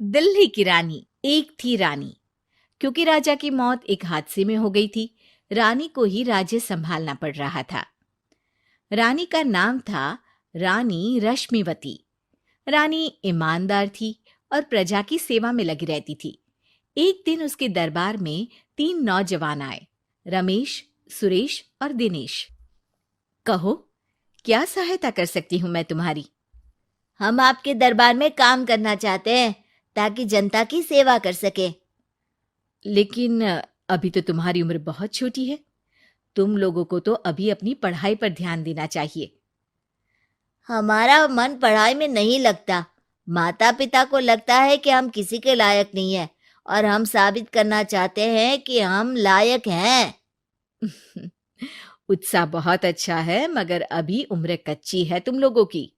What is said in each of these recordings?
दिल्ली की रानी। एक थी रानी। क्योंकि राजा की मौत एक हादसे में हो गई थी, रानी को ही राज्य संभालना पड़ रहा था। रानी का नाम था रानी रश्मिवती। रानी ईमानदार थी और प्रजा की सेवा में लगी रहती थी। एक दिन उसके दरबार में 3 नौजवान आए, रमेश, सुरेश और दिनेश। कहो, क्या सहायता कर सकती हूँ मैं तुम्हारी? हम आपके दरबार में काम करना चाहते हैं ताकि जनता की सेवा कर सके। लेकिन अभी तो तुम्हारी उम्र बहुत छोटी है। तुम लोगों को तो अभी अपनी पढ़ाई पर ध्यान देना चाहिए। हमारा मन पढ़ाई में नहीं लगता। माता पिता को लगता है कि हम किसी के लायक नहीं है और हम साबित करना चाहते हैं कि हम लायक हैं। उत्साह बहुत अच्छा है, मगर अभी उम्र कच्ची है तुम लोगों की।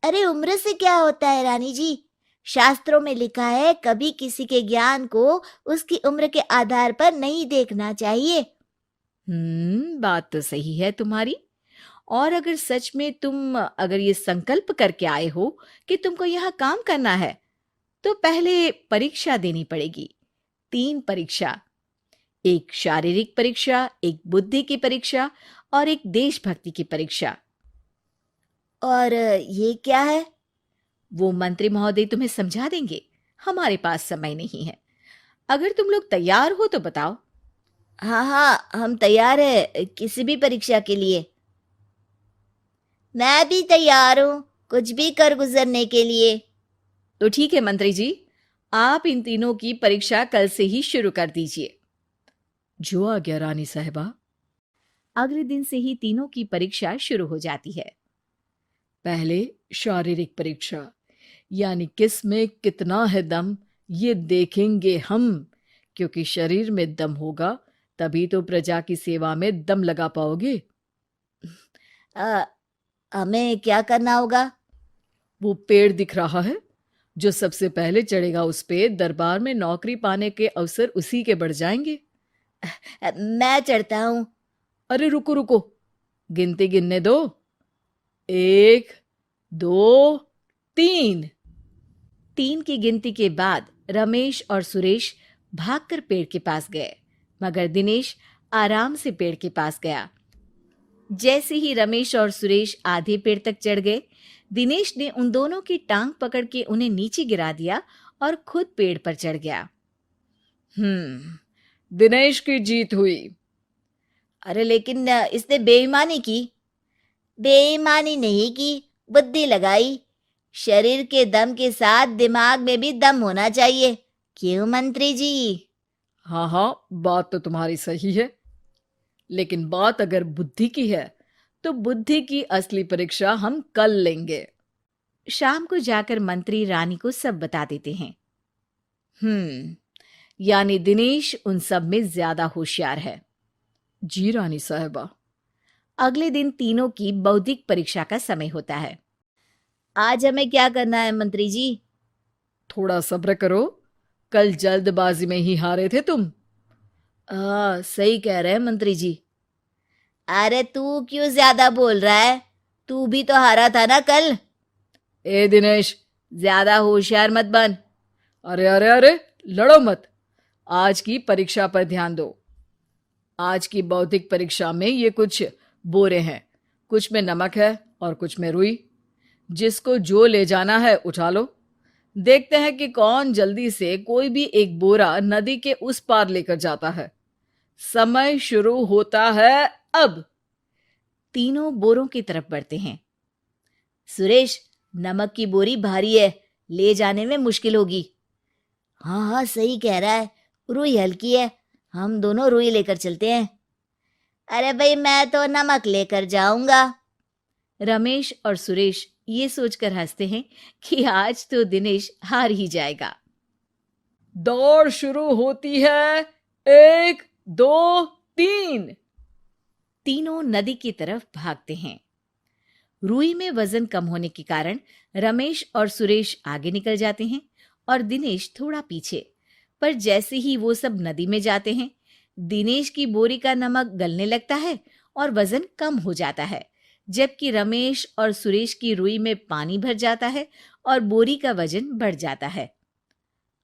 अरे उम्र से क्या होता है रानी जी? शास्त्रों में लिखा है कभी किसी के ज्ञान को उसकी उम्र के आधार पर नहीं देखना चाहिए। बात तो सही है तुम्हारी। और अगर सच में तुम अगर ये संकल्प करके आए हो कि तुमको यहाँ काम करना है, तो पहले परीक्षा देनी पड़ेगी। 3 परीक्षा। एक शारीरिक परीक्षा, एक बुद्धि की परीक्षा और एक देशभक्ति की परीक्षा। और ये क्या है? वो मंत्री महोदय तुम्हें समझा देंगे। हमारे पास समय नहीं है। अगर तुम लोग तैयार हो तो बताओ। हाँ हाँ, हम तैयार है किसी भी परीक्षा के लिए। मैं भी तैयार हूँ कुछ भी कर गुजरने के लिए। तो ठीक है मंत्री जी, आप इन तीनों की परीक्षा कल से ही शुरू कर दीजिए। जो आ गया रानी साहिबा। अगले दिन से ही तीनों की परीक्षा शुरू हो जाती है। पहले शारीरिक परीक्षा, यानी किस में कितना है दम, ये देखेंगे हम। क्योंकि शरीर में दम होगा तभी तो प्रजा की सेवा में दम लगा पाओगे। अ, हमें क्या करना होगा? वो पेड़ दिख रहा है, जो सबसे पहले चढ़ेगा उस पे दरबार में नौकरी पाने के अवसर उसी के बढ़ जाएंगे। मैं चढ़ता हूँ। अरे रुको रुको, गिनती गिनने दो। 1, 2, 3। 3 की गिनती के बाद रमेश और सुरेश भागकर पेड़ के पास गए, मगर दिनेश आराम से पेड़ के पास गया। जैसे ही रमेश और सुरेश आधे पेड़ तक चढ़ गए, दिनेश ने उन दोनों की टांग पकड़ के उन्हें नीचे गिरा दिया और खुद पेड़ पर चढ़ गया। दिनेश की जीत हुई। अरे लेकिन इसने बेईमानी की। बेईमानी नहीं की, बुद्धि लगाई। शरीर के दम के साथ दिमाग में भी दम होना चाहिए। क्यों मंत्री जी? हाँ हाँ, बात तो तुम्हारी सही है, लेकिन बात अगर बुद्धि की है तो बुद्धि की असली परीक्षा हम कल लेंगे। शाम को जाकर मंत्री रानी को सब बता देते हैं। यानी दिनेश उन सब में ज्यादा होशियार है। जी रानी साहिबा। अगले दिन तीनों की बौद्धिक परीक्षा का समय होता है। आज हमें क्या करना है मंत्री जी? थोड़ा सब्र करो, कल जल्दबाजी में ही हारे थे तुम। सही कह रहे हैं मंत्री जी। अरे तू क्यों ज्यादा बोल रहा है? तू भी तो हारा था ना कल। ए दिनेश, ज्यादा होशियार मत बन। अरे अरे अरे, लड़ो मत। आज की परीक्षा पर ध्यान दो। आज की बौद्धिक परीक्षा में ये कुछ बोरे हैं, कुछ में नमक है और कुछ में रुई। जिसको जो ले जाना है उठा लो। देखते हैं कि कौन जल्दी से कोई भी एक बोरा नदी के उस पार लेकर जाता है। समय शुरू होता है अब। तीनों बोरों की तरफ बढ़ते हैं। सुरेश, नमक की बोरी भारी है, ले जाने में मुश्किल होगी। हाँ हाँ, सही कह रहा है। रुई हल्की है, हम दोनों रुई लेकर चलते हैं। अरे भाई, मैं तो नमक लेकर जाऊंगा। रमेश और सुरेश ये सोचकर हंसते हैं कि आज तो दिनेश हार ही जाएगा। दौड़ शुरू होती है। 1, 2, 3। तीनों नदी की तरफ भागते हैं। रुई में वजन कम होने के कारण रमेश और सुरेश आगे निकल जाते हैं और दिनेश थोड़ा पीछे। पर जैसे ही वो सब नदी में जाते हैं, दिनेश की बोरी का नमक गलने लगता है और वजन कम हो जाता है, जबकि रमेश और सुरेश की रुई में पानी भर जाता है और बोरी का वजन बढ़ जाता है।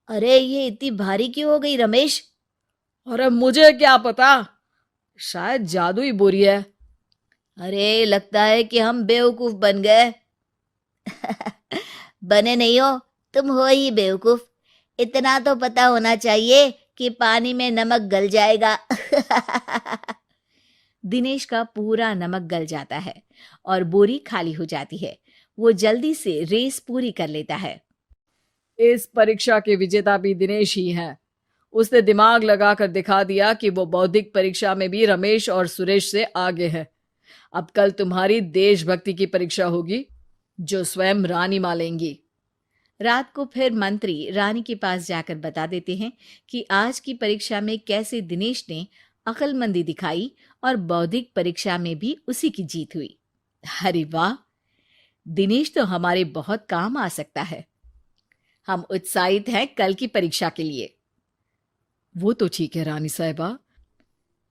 अरे ये इतनी भारी क्यों हो गई रमेश? अरे मुझे क्या पता, शायद जादुई बोरी है। अरे लगता है कि हम बेवकूफ बन गए। बने नहीं हो, तुम हो ही बेवकूफ। इतना तो पता होना चाहिए कि पानी में नमक गल जाएगा। दिनेश का पूरा नमक गल जाता है और बोरी खाली हो जाती है। वो जल्दी से रेस पूरी कर लेता है। इस परीक्षा के विजेता भी दिनेश ही हैं। उसने दिमाग लगाकर दिखा दिया कि वो बौद्धिक परीक्षा में भी रमेश और सुरेश से आगे है। अब कल तुम्हारी देशभक्ति की परीक्षा होगी, जो स्वयं रानी माँ लेंगी। रात को फिर मंत्री रानी के पास जाकर बता देते हैं कि आज की परीक्षा में कैसे दिनेश ने अक्लमंदी दिखाई और बौद्धिक परीक्षा में भी उसी की जीत हुई। अरे वाह, दिनेश तो हमारे बहुत काम आ सकता है। हम उत्साहित हैं कल की परीक्षा के लिए। वो तो ठीक है रानी साहिबा,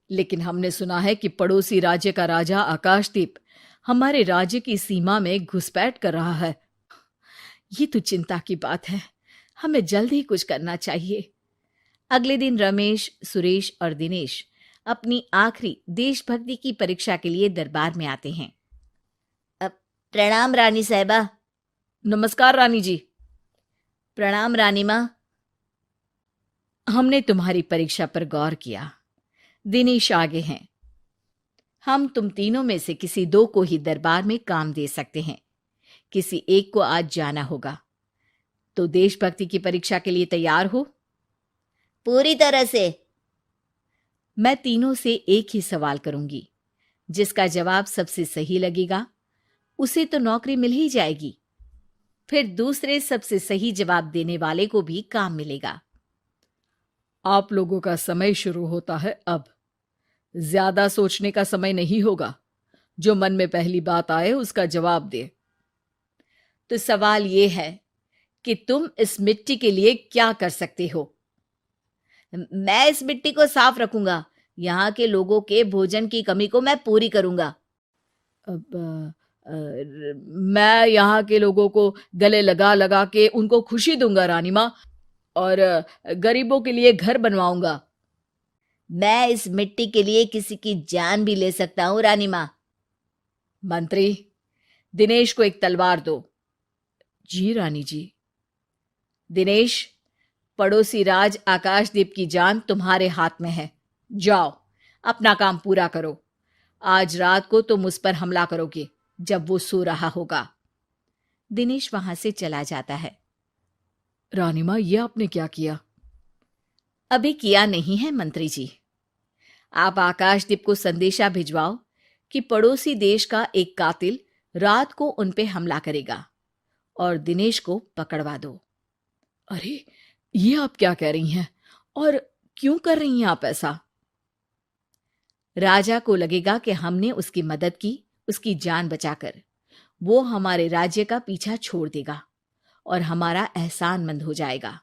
लेकिन हमने सुना है कि पड़ोसी राज्य का राजा आकाशदीप हमारे राज्य की सीमा में घुसपैठ कर रहा है। ये तो चिंता की बात है। हमें जल्द ही कुछ करना चाहिए। अगले दिन रमेश, सुरेश और दिनेश अपनी आखिरी देशभक्ति की परीक्षा के लिए दरबार में आते हैं। प्रणाम रानी साहिबा। नमस्कार रानी जी। प्रणाम रानी माँ। हमने तुम्हारी परीक्षा पर गौर किया। दिनेश आगे हैं। हम तुम तीनों में से किसी दो को ही दरबार में काम दे सकते हैं। किसी एक को आज जाना होगा। तो देशभक्ति की परीक्षा के लिए तैयार हो? पूरी तरह से। मैं तीनों से एक ही सवाल करूंगी। जिसका जवाब सबसे सही लगेगा उसे तो नौकरी मिल ही जाएगी। फिर दूसरे सबसे सही जवाब देने वाले को भी काम मिलेगा। आप लोगों का समय शुरू होता है अब। ज्यादा सोचने का समय नहीं होगा। जो मन में पहली बात आए उसका जवाब दे। तो सवाल यह है कि तुम इस मिट्टी के लिए क्या कर सकते हो? मैं इस मिट्टी को साफ रखूंगा। यहाँ के लोगों के भोजन की कमी को मैं पूरी करूंगा। मैं यहाँ के लोगों को गले लगा लगा के उनको खुशी दूंगा रानी माँ, और गरीबों के लिए घर बनवाऊंगा। मैं इस मिट्टी के लिए किसी की जान भी ले सकता हूँ रानी माँ। मंत्री, दिनेश को एक तलवार दो। जी रानी जी। दिनेश, पड़ोसी राज आकाशदीप की जान तुम्हारे हाथ में है। जाओ, अपना काम पूरा करो। आज रात को तुम उस पर हमला करोगे जब वो सो रहा होगा। दिनेश वहां से चला जाता है। रानी माँ, ये आपने क्या किया? अभी किया नहीं है मंत्री जी। आप आकाशदीप को संदेशा भिजवाओ कि पड़ोसी देश का एक कातिल रात को उन पे हमला करेगा और दिनेश को पकड़वा दो। अरे ये आप क्या कह रही हैं, और क्यों कर रही हैं आप ऐसा? राजा को लगेगा कि हमने उसकी मदद की, उसकी जान बचाकर। वो हमारे राज्य का पीछा छोड़ देगा और हमारा एहसानमंद हो जाएगा।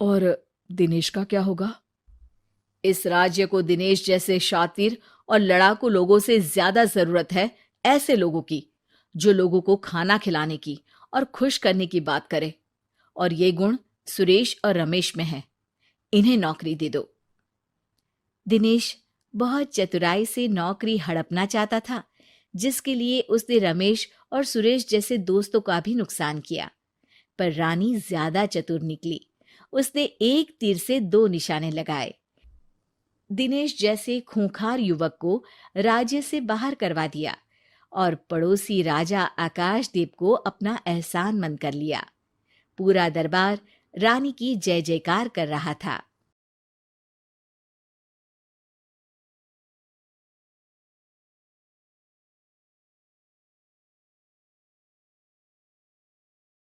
और दिनेश का क्या होगा? इस राज्य को दिनेश जैसे शातिर और लड़ाकू लोगों से ज्यादा जरूरत है, ऐसे लोगों की जो लोगों को खाना खिलाने की और खुश करने की बात करे। और ये गुण सुरेश और रमेश में है। इन्हें नौकरी दे दो। दिनेश बहुत चतुराई से नौकरी हड़पना चाहता था, जिसके लिए उसने रमेश और सुरेश जैसे दोस्तों का भी नुकसान किया। पर रानी ज्यादा चतुर निकली। उसने एक तीर से दो निशाने लगाए। दिनेश जैसे खूंखार युवक को राज्य से बाहर करवा दिया और पड़ोसी राजा आकाशदीप को अपना एहसानमंद कर लिया। पूरा दरबार रानी की जय जयकार कर रहा था।